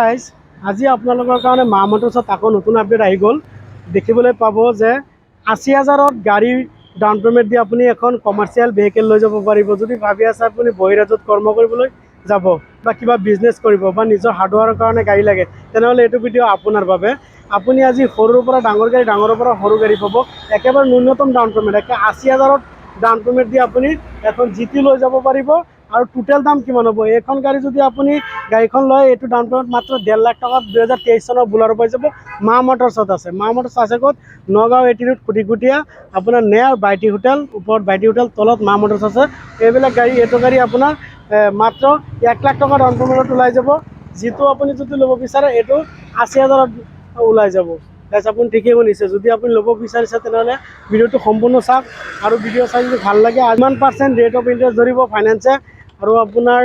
Guys আজি আপোনালোকৰ কাৰণে মা মটৰ্ছত আকৌ নতুন আপডেট আহি গ'ল। দেখিবলৈ পাব যে ৮০,০০০ত গাড়ী ডাউন পে'মেণ্ট দি আপুনি এখন কমাৰ্চিয়েল ভেহিকেল লৈ যাব পাৰিব। যদি ভাবি আছে আপুনি বহিৰাজ্যত কৰ্ম কৰিবলৈ যাব বা কিবা বিজনেছ কৰিব বা নিজৰ হাৰ্ডৱেৰৰ কাৰণে গাড়ী লাগে, তেনেহ'লে এইটো ভিডিঅ' আপোনাৰ বাবে। আপুনি আজি সৰুৰ পৰা ডাঙৰ গাড়ী, ডাঙৰৰ পৰা সৰু গাড়ী পাব। একেবাৰে ন্যূনতম ডাউন পে'মেণ্ট ৮০,০০০ত ডাউন পে'মেণ্ট দি আপুনি এখন GT লৈ যাব পাৰিব। আৰু টোটেল দাম কিমান হ'ব? এইখন গাড়ী যদি আপুনি গাড়ীখন লয়, এইটো ডাউন পে'মেণ্ট মাত্ৰ ১.৫ লাখ টকাত ২০২৩ চনৰ বুলাৰো পাই যাব। মা মটৰ্ছত আছে। মা মটৰ্ছ আছে ক'ত? নগাঁও এটিৰোড খুটিকুটীয়া, আপোনাৰ নেয়াৰ বাইটি হোটেল, ওপৰত বাইটি হোটেল, তলত মা মটৰ্ছ আছে। এইবিলাক গাড়ী, এইটো গাড়ী আপোনাৰ মাত্ৰ ১ লাখ টকা ডাউন পে'মেণ্টত ওলাই যাব। যিটো আপুনি যদি ল'ব বিচাৰে এইটো ৮০,০০০ত ওলাই যাব। গাইজ আপুনি ঠিকেই শুনিছে। যদি আপুনি ল'ব বিচাৰিছে তেনেহ'লে ভিডিঅ'টো সম্পূৰ্ণ চাওক, আৰু ভিডিঅ' চাই যদি ভাল লাগে কিমান পাৰ্চেণ্ট ৰেট অফ ইণ্টাৰেষ্ট ধৰিব ফাইনেন্সে, আৰু আপোনাৰ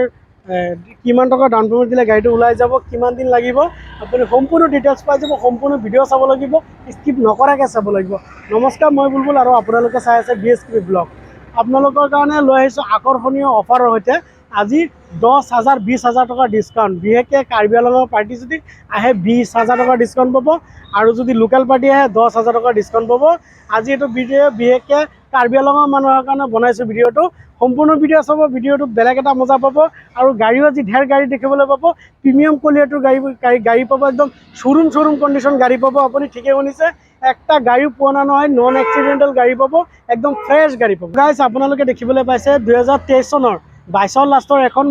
কিমান টকা ডাউন পে'মেণ্ট দিলে গাড়ীটো ওলাই যাব, কিমান দিন লাগিব, আপুনি সম্পূৰ্ণ ডিটেইলছ পাই যাব। সম্পূৰ্ণ ভিডিঅ' চাব লাগিব, স্কিপ নকৰাকৈ চাব লাগিব। নমস্কাৰ, মই বুলবুল আৰু আপোনালোকে চাই আছে BSK ব্লগ। আপোনালোকৰ কাৰণে লৈ আহিছোঁ আকৰ্ষণীয় অফাৰৰ সৈতে। আজি ১০,০০০, ২০,০০০ টকাৰ ডিছকাউণ্ট। বিশেষকৈ কাৰ্বি আংলঙৰ পাৰ্টি যদি আহে ২০,০০০ টকাৰ ডিছকাউণ্ট পাব, আৰু যদি লোকেল পাৰ্টি আহে ১০,০০০ টকাৰ ডিছকাউণ্ট পাব। আজি এইটো ভিডিঅ' বিশেষকৈ কাৰ্বি আংলঙৰ মানুহৰ কাৰণে বনাইছোঁ ভিডিঅ'টো। সম্পূৰ্ণ ভিডিঅ' চাব, ভিডিঅ'টোত বেলেগ এটা মজা পাব। আৰু গাড়ীও আজি ঢেৰ গাড়ী দেখিবলৈ পাব। প্ৰিমিয়াম কোৱালিটিৰ গাড়ী পাব, একদম শ্বৰুম কণ্ডিশ্যন গাড়ী পাব। আপুনি ঠিকেই শুনিছে, একটা গাড়ীও পুৰণা নহয়, নন এক্সিডেণ্টেল গাড়ী পাব, একদম ফ্ৰেছ গাড়ী পাব। গাইজ আপোনালোকে দেখিবলৈ পাইছে ২০২৩ চনৰ ২২ লাষ্টৰ এখন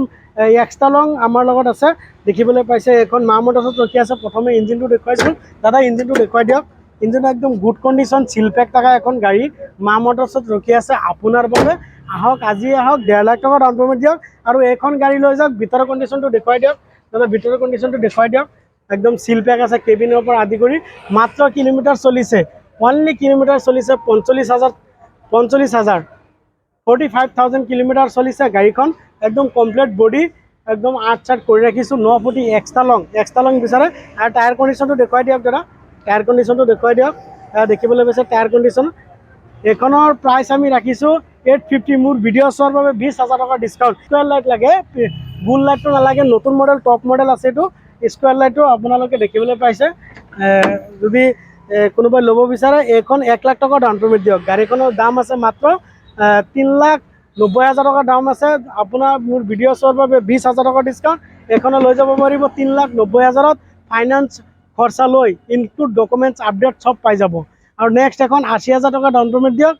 এক্সট্ৰা লং আমাৰ লগত আছে। দেখিবলৈ পাইছে এখন মা মটৰ্ছত ৰখি আছে। প্ৰথমে ইঞ্জিনটো দেখুৱাইছোঁ। দাদা ইঞ্জিনটো দেখুৱাই দিয়ক। ইঞ্জিন একদম গুড কণ্ডিশ্যন, চিলপেক থকা এখন গাড়ী মা মটৰ্ছত ৰখি আছে আপোনাৰ বাবে। আহক, আজি আহক, ১.৫ লাখ টকা ডাউন পে'মেণ্ট দিয়ক আৰু এইখন গাড়ী লৈ যাওক। ভিতৰৰ কণ্ডিশ্যনটো দেখুৱাই দিয়ক। দাদা ভিতৰৰ কণ্ডিশ্যনটো দেখুৱাই দিয়ক। একদম চিলপেক আছে, কেবিনৰ পৰা আদি কৰি। মাত্ৰ কিলোমিটাৰ চলিছে, অনলি কিলোমিটাৰ চলিছে ৪৫,০০০, ৪৫,000 কিলোমিটাৰ চলিছে গাড়ীখন। একদম কমপ্লিট বডি, একদম আৰ্ট কৰি ৰাখিছোঁ। ৯ ফুটি এক্সট্ৰা লং বিচাৰে। আৰু টায়াৰ কণ্ডিশ্যনটো দেখুৱাই দিয়ক দাদা। টায়াৰ কণ্ডিশ্যনটো দেখুৱাই দিয়ক। দেখিবলৈ পাইছে টায়াৰ কণ্ডিশ্যন। এইখনৰ প্ৰাইচ আমি ৰাখিছোঁ 850। মোৰ ভিডিঅ' চোৱাৰ বাবে ২০,০০০ টকাৰ ডিছকাউণ্ট। স্কুৱেৰ লাইট লাগে, বুল লাইটটো নালাগে। নতুন মডেল, টপ মডেল আছে এইটো। স্কুৱেৰ লাইটটো আপোনালোকে দেখিবলৈ পাইছে। যদি কোনোবাই ল'ব বিচাৰে, এইখন ১ লাখ টকা ডাউন পে'মেণ্ট দিয়ক। গাড়ীখনৰ দাম আছে মাত্ৰ ৩,৯০,০০০ টকাৰ দাম আছে। আপোনাৰ মোৰ ভিডিঅ' চোৱাৰ বাবে ২০,০০০ টকাৰ ডিছকাউণ্ট। এইখনে লৈ যাব পাৰিব ৩,৯০,০০০ত। ফাইনেন্স খৰচা লৈ ইনক্লুড ডকুমেণ্টছ আপডেট চব পাই যাব। আৰু নেক্সট এখন ৮০,০০০ টকা ডাউন পে'মেণ্ট দিয়ক।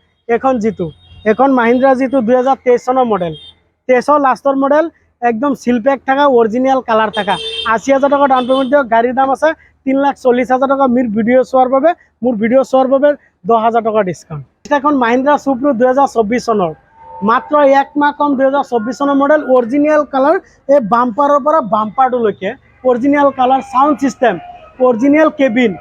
এইখন মাহিন্দ্ৰা জিটো ২০২৩ চনৰ মডেল, ২৩ লাষ্টৰ মডেল, একদম চিলপেক থকা, অৰিজিনেল কালাৰ থকা। ৮০,০০০ টকা ডাউন পে'মেণ্ট দিয়ক। গাড়ীৰ দাম আছে ৩,৪০,০০০ টকা। মোৰ ভিডিঅ' চোৱাৰ বাবে ১০,০০০ টকাৰ ডিছকাউণ্ট। এখন মাহিন্দ্ৰা সুপ্ৰো ২০২৪ চনৰ, মাত্ৰ ১ মাহ কম, ২০২৪ চনৰ মডেল, অৰিজিনেল কালাৰ। এই বাম্পাৰৰ পৰা বাম্পাৰটোলৈকে original colour, sound system, original cabin,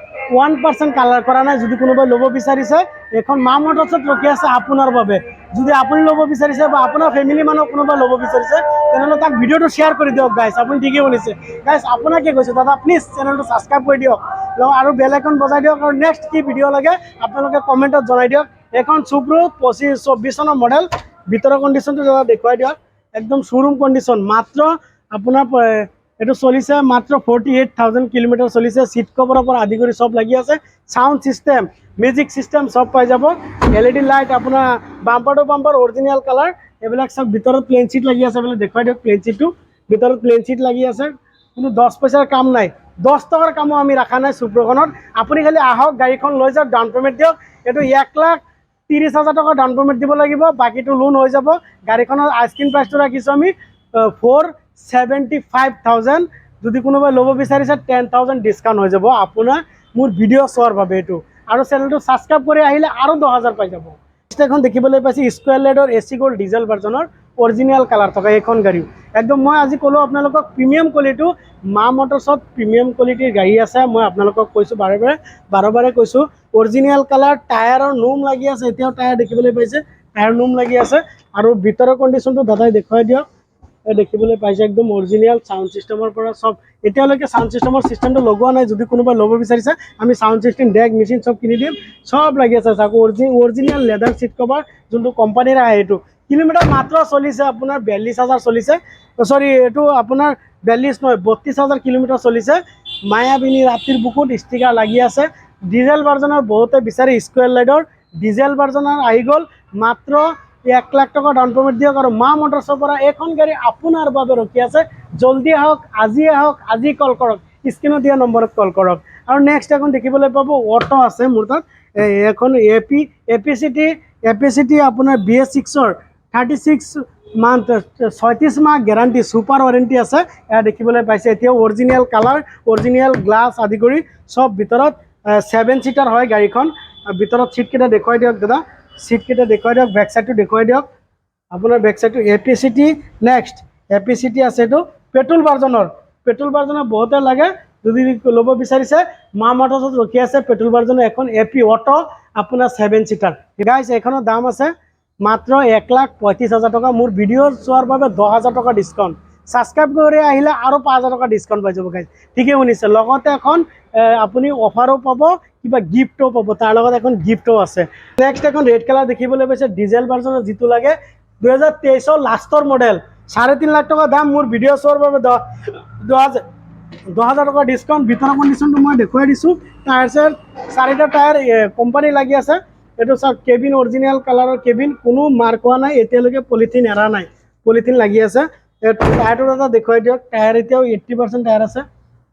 1% colour কৰা নাই। যদি কোনোবাই ল'ব বিচাৰিছে, এখন মা মটৰ্ছত ৰখি আছে আপোনাৰ বাবে। যদি আপুনি ল'ব বিচাৰিছে বা আপোনাৰ ফেমিলি মানুহ কোনোবাই ল'ব বিচাৰিছে, তেনেহ'লে তাক ভিডিঅ'টো শ্বেয়াৰ কৰি দিয়ক। গাইজ আপুনি ঠিকেই শুনিছে। গাইজ আপোনাকে কৈছোঁ, দাদা প্লিজ চেনেলটো ছাবস্ক্ৰাইব কৰি দিয়ক আৰু বেল আইকন বজাই দিয়ক। আৰু নেক্সট কি ভিডিঅ' লাগে আপোনালোকে কমেণ্টত জনাই দিয়ক। এখন সুপ্ৰো ২৪ চনৰ মডেল। ভিতৰৰ কণ্ডিশ্যনটো দাদা দেখুৱাই দিয়ক। একদম শ্বৰুম কণ্ডিশ্যন। মাত্ৰ আপোনাৰ এইটো চলিছে মাত্ৰ 48,000 কিলোমিটাৰ চলিছে। চিট কভাৰৰ পৰা আদি কৰি চব লাগি আছে। চাউণ্ড ছিষ্টেম, মিউজিক ছিষ্টেম চব পাই যাব। LED লাইট, আপোনাৰ bumper to bumper original colour. এইবিলাক চব ভিতৰত প্লেইন চিট লাগি আছে। বোলে দেখুৱাই দিয়ক প্লেইন চিটটো। ভিতৰত প্লেইন চিট লাগি আছে। কোনো 10 পইচাৰ কাম নাই, 10 টকাৰ কামো আমি ৰখা নাই সুপ্ৰোখনত। আপুনি খালি আহক, গাড়ীখন লৈ যাওক, ডাউন পে'মেণ্ট দিয়ক। এইটো ১,৩০,০০০ টকা ডাউন পে'মেণ্ট দিব লাগিব, বাকীটো লোন হৈ যাব। গাড়ীখনৰ আস্কিং প্ৰাইচটো ৰাখিছোঁ আমি 475,000। যদি কোনোবাই ল'ব বিচাৰিছে 10,000 ডিছকাউণ্ট হৈ যাব আপোনাৰ মোৰ ভিডিঅ' চোৱাৰ বাবে এইটো। আৰু চেনেলটো ছাবস্ক্ৰাইব কৰি আহিলে আৰু 10,০০০ পাই যাব। এখন দেখিবলৈ পাইছে স্কুৱেৰ লাইটৰ AC গোল্ড ডিজেল ভাৰ্জনৰ, অৰিজিনেল কালাৰ থকা এইখন গাড়ীও। একদম মই আজি ক'লোঁ আপোনালোকক প্ৰিমিয়াম কোৱালিটিটো। মা মটৰ্ছত প্ৰিমিয়াম কোৱালিটিৰ গাড়ী আছে। মই আপোনালোকক কৈছোঁ বাৰে কৈছোঁ, অৰিজিনেল কালাৰ। টায়াৰৰ নোম লাগি আছে, এতিয়াও টায়াৰ দেখিবলৈ পাইছে, টায়াৰ নোম লাগি আছে। আৰু ভিতৰৰ কণ্ডিশ্যনটো দাদাই দেখুৱাই দিয়ক। দেখিবলৈ পাইছে একদম অৰিজিনেল। চাউণ্ড ছিষ্টেমৰ পৰা চব, এতিয়ালৈকে চাউণ্ড ছিষ্টেমৰ চিষ্টেমটো লগোৱা নাই। যদি কোনোবাই ল'ব বিচাৰিছে, আমি চাউণ্ড ছিষ্টেম, ডেক, মেচিন চব কিনি দিম। চব লাগি আছে চাওক, অৰিজিনেল লেডাৰ চিট কভাৰ, যোনটো কোম্পানীৰ আহে এইটো। কিলোমিটাৰ মাত্ৰ চলিছে আপোনাৰ 42,000 চলিছে, সৰি এইটো আপোনাৰ 42 নহয় 32,000 কিলোমিটাৰ চলিছে। মায়াবিনী ৰাতিৰ বুকুত ষ্টিকাৰ লাগি আছে। ডিজেল ভাৰ্জনৰ বহুতে বিচাৰে স্কুৱেৰ লাইটৰ ডিজেল ভাৰ্জনৰ আহি গ'ল। মাত্ৰ 1 লাখ টকা ডাউন পেমেণ্ট দিয়ক আৰু মা মটৰ্ছৰ পৰা এখন গাড়ী আপোনাৰ বাবে ৰখি আছে। জলদি আহক, আজি কল কৰক, স্ক্ৰীনত দিয়া নম্বৰত কল কৰক। আৰু নেক্সট এখন দেখিবলৈ পাব অটো আছে মোৰ তাত, এখন এপিচিটি আপোনাৰ BS6ৰ 36 মান্থ 36 মাহ গেৰাণ্টি ছুপাৰ ৱাৰেণ্টি আছে। এয়া দেখিবলৈ পাইছে। এতিয়াও অৰিজিনেল কালাৰ, অৰিজিনেল গ্লাছ আদি কৰি সব ভিতৰত 7 চিটাৰ হয় গাড়ীখন। ভিতৰত ছিটকেইটা দেখুৱাই দিয়ক দাদা, ছিটকেইটা দেখুৱাই দিয়ক, বেক চাইডটো দেখুৱাই দিয়ক। আপোনাৰ বেক চাইডটো এপিচিটি। নেক্সট এপিচিটি আছে, এইটো পেট্ৰল ভাৰ্জনৰ বহুতে লাগে। যদি ল'ব বিচাৰিছে মা মটৰ্ছত ৰখি আছে পেট্ৰল ভাৰ্জনৰ এখন AP অটো আপোনাৰ 7 চিটাৰ। গাইজ এইখনৰ দাম আছে মাত্ৰ 1,35,000 টকা। মোৰ ভিডিঅ' চোৱাৰ বাবে 10,000 টকা ডিছকাউণ্ট, ছাবস্ক্ৰাইব কৰি আহিলে আৰু 5,000 টকা ডিছকাউণ্ট পাই যাব গাইজ। ঠিকেই শুনিছে। লগতে এখন আপুনি অফাৰো পাব, কিবা গিফ্টও পাব, তাৰ লগত এখন গিফ্টও আছে। নেক্সট এখন ৰেড কালাৰ দেখিবলৈ পাইছে, ডিজেল ভাৰ্জনৰ যিটো লাগে 2023 লাষ্টৰ মডেল, 3.5 লাখ টকা দাম। মোৰ ভিডিঅ' চোৱাৰ বাবে 10,000 টকা ডিছকাউণ্ট। ভিতৰৰ কণ্ডিশ্যনটো মই দেখুৱাই দিছোঁ। টায়াৰ 4টা টায়াৰ কোম্পানী লাগি আছে। এইটো চাওক, কেবিন অৰিজিনেল কালাৰৰ কেবিন, কোনো মাৰ্ক হোৱা নাই এতিয়ালৈকে, পলিথিন এৰা নাই, পলিথিন লাগি আছে। টায়াৰটো এটা দেখুৱাই দিয়ক, টায়াৰ এতিয়াও 80% টায়াৰ আছে।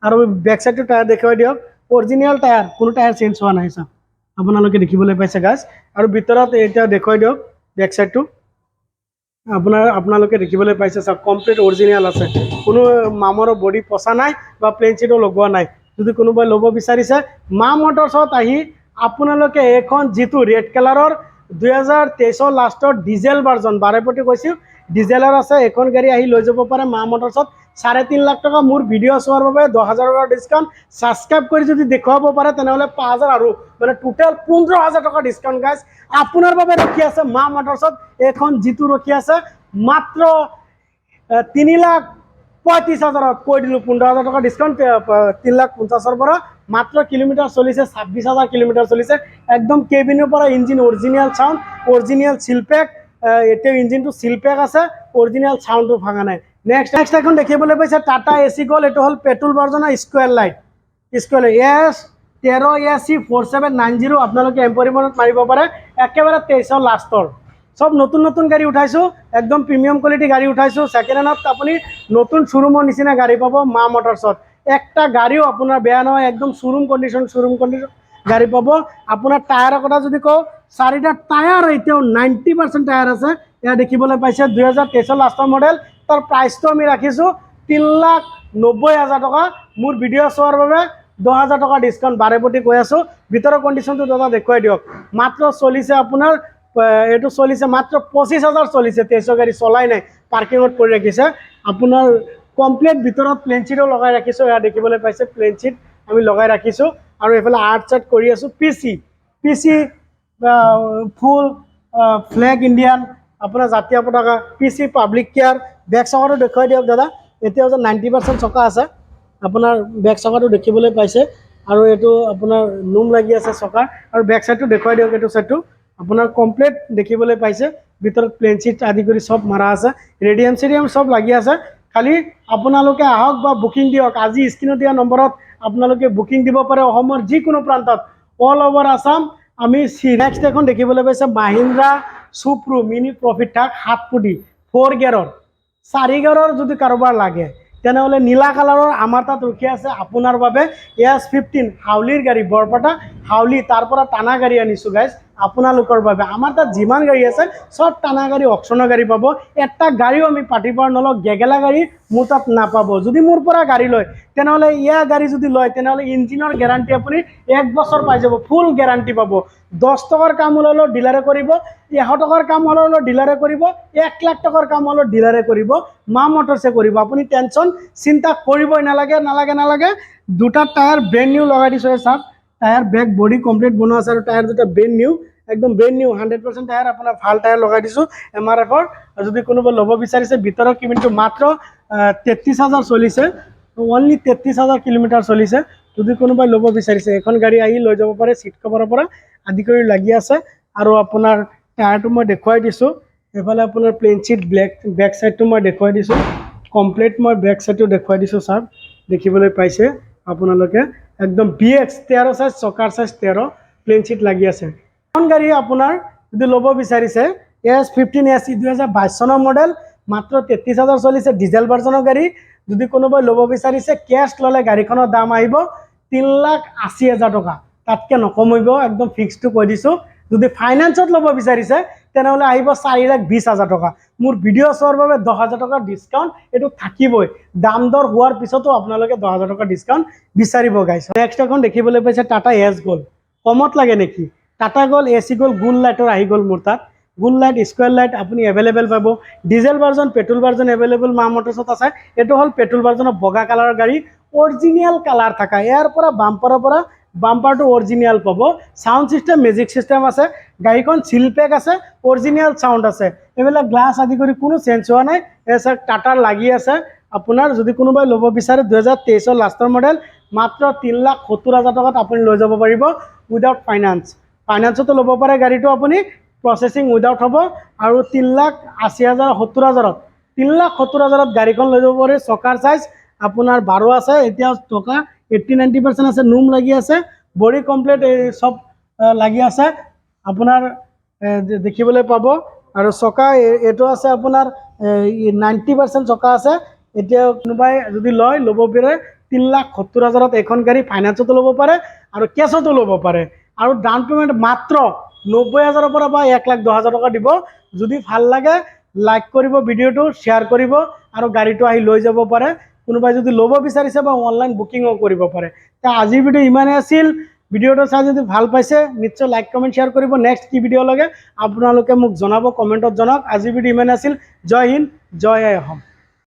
আৰু বেক চাইডটো টায়াৰ দেখুৱাই দিয়ক, অৰিজিনেল টায়াৰ, কোনো টায়াৰ চেঞ্জ হোৱা নাই চাওক, আপোনালোকে দেখিবলৈ পাইছে গাইজ। আৰু ভিতৰত এতিয়া দেখুৱাই দিয়ক বেক চাইডটো, আপোনালোকে দেখিবলৈ পাইছে চাওক, কমপ্লিট অৰিজিনেল আছে, কোনো মামৰৰ বডি পচা নাই বা প্লেন চিটো লগোৱা নাই। যদি কোনোবাই ল'ব বিচাৰিছে মা মটৰ্ছত আহি আপোনালোকে এখন যিটো ৰেড কালাৰৰ 2023 লাষ্টৰ ডিজেল ভাৰ্জন, বাৰেপতি কৈছোঁ ডিজেলৰ আছে, এখন গাড়ী আহি লৈ যাব পাৰে মা মটৰ্ছত। 3.5 লাখ টকা। মোৰ ভিডিঅ' চোৱাৰ বাবে 10,000 টকা ডিছকাউণ্ট। ছাবস্ক্ৰাইব কৰি যদি দেখুৱাব পাৰে তেনেহ'লে 5,000 আৰু মানে টোটেল 15,000 টকা ডিছকাউণ্ট গাইজ আপোনাৰ বাবে ৰখি আছে মা মটৰ্ছত। এইখন যিটো ৰখি আছে মাত্ৰ 3,35,000 কৈ দিলোঁ, 15,000 টকা ডিছকাউণ্ট। 3,50,000 পৰা মাত্ৰ কিলোমিটাৰ চলিছে 26,000 কিলোমিটাৰ চলিছে। একদম কেবিনৰ পৰা ইঞ্জিন অৰিজিনেল চাউণ্ড, অৰিজিনেল চিলপেক, এতিয়াও ইঞ্জিনটো চিলপেক আছে, অৰিজিনেল চাউণ্ডটো ভাঙা নাই। নেক্সট এখন দেখিবলৈ পাইছে টাটা AC গ'ল, এইটো হ'ল পেট্ৰল ভাৰ্জনৰ স্কুৱেৰ লাইট S13AC4790। আপোনালোকে এম্পৰিমনত মাৰিব পাৰে, একেবাৰে 23 লাষ্টৰ। সব নতুন গাড়ী উঠাইছোঁ, একদম প্ৰিমিয়াম কোৱালিটি গাড়ী উঠাইছোঁ। ছেকেণ্ড হেণ্ডত আপুনি নতুন শ্বৰুমৰ নিচিনা গাড়ী পাব মা মটৰ্ছত। একটা গাড়ীও আপোনাৰ বেয়া নহয়, একদম শ্বৰুম কণ্ডিশ্যন গাড়ী পাব। আপোনাৰ টায়াৰৰ কথা যদি কওঁ, 4টা টায়াৰ এতিয়াও 90% টায়াৰ আছে। এয়া দেখিবলৈ পাইছে 2023 লাষ্টৰ মডেল। তাৰ প্ৰাইচটো আমি ৰাখিছোঁ 3,90,000 টকা। মোৰ ভিডিঅ' চোৱাৰ বাবে 10,000 টকা ডিছকাউণ্ট বাৰেপতি কৈ আছোঁ। ভিতৰৰ কণ্ডিশ্যনটো দাদা দেখুৱাই দিয়ক। মাত্ৰ চলিছে আপোনাৰ এইটো চলিছে মাত্ৰ 25,000 চলিছে। 23 গাড়ী চলাই নাই, পাৰ্কিঙত কৰি ৰাখিছে। আপোনাৰ কমপ্লিট ভিতৰত প্লেন চিটো লগাই ৰাখিছোঁ। এয়া দেখিবলৈ পাইছে প্লেন চিট আমি লগাই ৰাখিছোঁ। আৰু এইফালে আৰ্ট চাৰ্ট কৰি আছোঁ। PC ফুল ফ্লেগ ইণ্ডিয়ান, আপোনাৰ জাতীয় পতাকা, PC পাব্লিক কেয়াৰ। বেক চকাটো দেখুৱাই দিয়ক দাদা, এতিয়াও যে 90% চকা আছে। আপোনাৰ বেক চকাটো দেখিবলৈ পাইছে। আৰু এইটো আপোনাৰ নোম লাগি আছে চকাৰ। আৰু বেক চাইডটো দেখুৱাই দিয়ক, এইটো চাইডটো আপোনাৰ কমপ্লিট দেখিবলৈ পাইছে। ভিতৰত প্লেন চিট আদি কৰি সব মাৰা আছে, ৰেডিয়াম চেডিয়াম সব লাগি আছে। খালি আপোনালোকে আহক বা বুকিং দিয়ক। আজি স্ক্ৰীনত দিয়া নম্বৰত আপোনালোকে বুকিং দিব পাৰে অসমৰ যিকোনো প্ৰান্তত, অল অভাৰ আছাম আমি। নেক্সট এখন দেখিবলৈ পাইছে মাহিন্দ্ৰা সুপ্ৰো মিনি প্ৰফিট ট্ৰাক 7 ফুটি 4 গিয়াৰৰ। 4 গিয়াৰৰ যদি কাৰোবাৰ লাগে তেনেহ'লে নীলা কালাৰৰ আমাৰ তাত ৰখি আছে আপোনাৰ বাবে S15 হাউলিৰ গাড়ী, বৰপেটা হাউলি, তাৰ পৰা টানা গাড়ী আনিছোঁ গাইজ আপোনালোকৰ বাবে। আমাৰ তাত যিমান গাড়ী আছে সব টানা গাড়ী, অকশ্যনৰ গাড়ী পাব। এটা গাড়ীও আমি পাৰ্টিৰ পৰা নলওঁ, গেগেলা গাড়ী মোৰ তাত নাপাব। যদি মোৰ পৰা গাড়ী লয় তেনেহ'লে ইয়াৰ গাড়ী যদি লয় তেনেহ'লে ইঞ্জিনৰ গেৰাণ্টি আপুনি 1 বছৰ পাই যাব, ফুল গেৰাণ্টি পাব। 10 টকাৰ কাম হ'লেও ডিলাৰে কৰিব, 100 টকাৰ কাম হ'লেও ডিলাৰে কৰিব, 1 লাখ টকাৰ কাম হ'লেও ডিলাৰে কৰিব, মা মটৰ্ছে কৰিব। আপুনি টেনশ্যন চিন্তা কৰিবই নালাগে। দুটা টায়াৰ ব্ৰেণ্ড নিউ লগাই দিছোঁ। চাওক টায়াৰ বেক বডি কমপ্লিট বনোৱা আছে। আৰু টায়াৰ দুটা ব্ৰেণ্ড নিউ, একদম ব্ৰেণ্ড নিউ 100% টায়াৰ, আপোনাৰ ভাল টায়াৰ লগাই দিছোঁ MRF-ৰ। যদি কোনোবাই ল'ব বিচাৰিছে ভিতৰৰ কিলোমিটাৰ মাত্ৰ 33,000 চলিছে, অনলি 33,000 কিলোমিটাৰ চলিছে। যদি কোনোবাই ল'ব বিচাৰিছে এখন গাড়ী আহি লৈ যাব পাৰে, চিট কভাৰৰ পৰা আদি কৰি লাগি আছে। আৰু আপোনাৰ টায়াৰটো মই দেখুৱাই দিছোঁ, এইফালে আপোনাৰ প্লেইন চিট বেক সাইডটো মই দেখুৱাই দিছোঁ কমপ্লিট মই বেক সাইডটো দেখুৱাই দিছোঁ ছাৰ দেখিবলৈ পাইছে আপোনালোকে একদম BX 13 সাইজ চকাৰ সাইজ 13 প্লেইন চিট লাগি আছে এখন গাড়ী আপোনাৰ যদি ল'ব বিচাৰিছে S15 SE 2022 চনৰ মডেল মাত্ৰ 33,000 চলিছে ডিজেল ভাৰ্জনৰ গাড়ী যদি কোনোবাই ল'ব বিচাৰিছে কেছ ল'লে গাড়ীখনৰ দাম আহিব 3,80,000 টকা তাতকৈ নকমিব একদম ফিক্সটো কৈ দিছোঁ যদি ফাইনেন্সত ল'ব বিচাৰিছে তেনেহ'লে আহিব 4,20,000 টকা মোৰ ভিডিঅ' চোৱাৰ বাবে 10,000 টকাৰ ডিছকাউণ্ট এইটো থাকিবই দাম দৰ হোৱাৰ পিছতো আপোনালোকে 10,000 টকাৰ ডিছকাউণ্ট বিচাৰিব গাইছ নেক্সট এখন দেখিবলৈ পাইছে টাটা এছ গ'ল্ড কমত লাগে নেকি টাটা গ'ল্ড AC গ'ল্ড গুল লাইটৰ আহি গ'ল মোৰ তাত গুল লাইট স্কোয়াৰ লাইট আপনি এভেলেবল পাব diesel version petrol version available মা মোটৰসত আছে এটো হল পেট্ৰোল ভাৰ্জনৰ বগা কালাৰৰ গাড়ী অৰিজিনাল কালাৰ থাকা ইয়াৰ পৰা বাম্পাৰটো অৰিজিনাল পাব সাউন্ড সিস্টেম মিউজিক সিস্টেম আছে গাড়ীখন সিল পেক আছে অৰিজিনাল সাউন্ড আছে এবেলা গ্লাস আদি কৰি কোনো চেঞ্জ হোৱা নাই এসা টাটাৰ লাগি আছে আপোনাৰ যদি কোনোবাই ল'ব বিচাৰে 2023 লাষ্টৰ মডেল মাত্ৰ 3,70,000 টকাত আপুনি লৈ যাব পাৰিব উইদাউট ফাইনান্সতো ল'ব পাৰে গাড়ীটো আপুনি প্ৰসেসিং উইদাউট হ'ব আৰু 3,80,000 70,000 3,70,000 গাড়ীখন লৈ যাব পাৰে চকাৰ সাইজ আপোনাৰ 12 আছে এতিয়া টকা 80-90% আছে নুম লাগি আছে বডি কমপ্লিট সব লাগি আছে আপোনাৰ দেখিবলৈ পাব আৰু চকা এটো আছে আপোনাৰ 90% চকা আছে এতিয়া কোনোবাই যদি ল'ব পাৰে 3,70,000 এখন গাড়ী ফাইনান্সতো ল'ব পাৰে আৰু কেছতো ল'ব পাৰে আৰু ডাউন পেমেন্ট মাত্ৰ 90,000 পৰা বা 1,10,000 টকা দিব যদি ভাল লাগে লাইক কৰিব ভিডিঅটো শেয়াৰ কৰিব আৰু গাড়ীটো আহি লৈ যাব পাৰে কোনোবাই যদি ল'ব বিচাৰিছে বা অনলাইন বুকিংও কৰিব পাৰে তা আজি ভিডিঅ ইমানে আছিল ভিডিঅটো চাই যদি ভাল পাইছে নিশ্চয় লাইক কমেন্ট শেয়াৰ কৰিব নেক্সট কি ভিডিঅ লাগে আপোনালোকে মোক জনাব কমেন্টত জনাওক আজি ভিডিঅ ইমানে আছিল জয় হিন্দ জয় অসম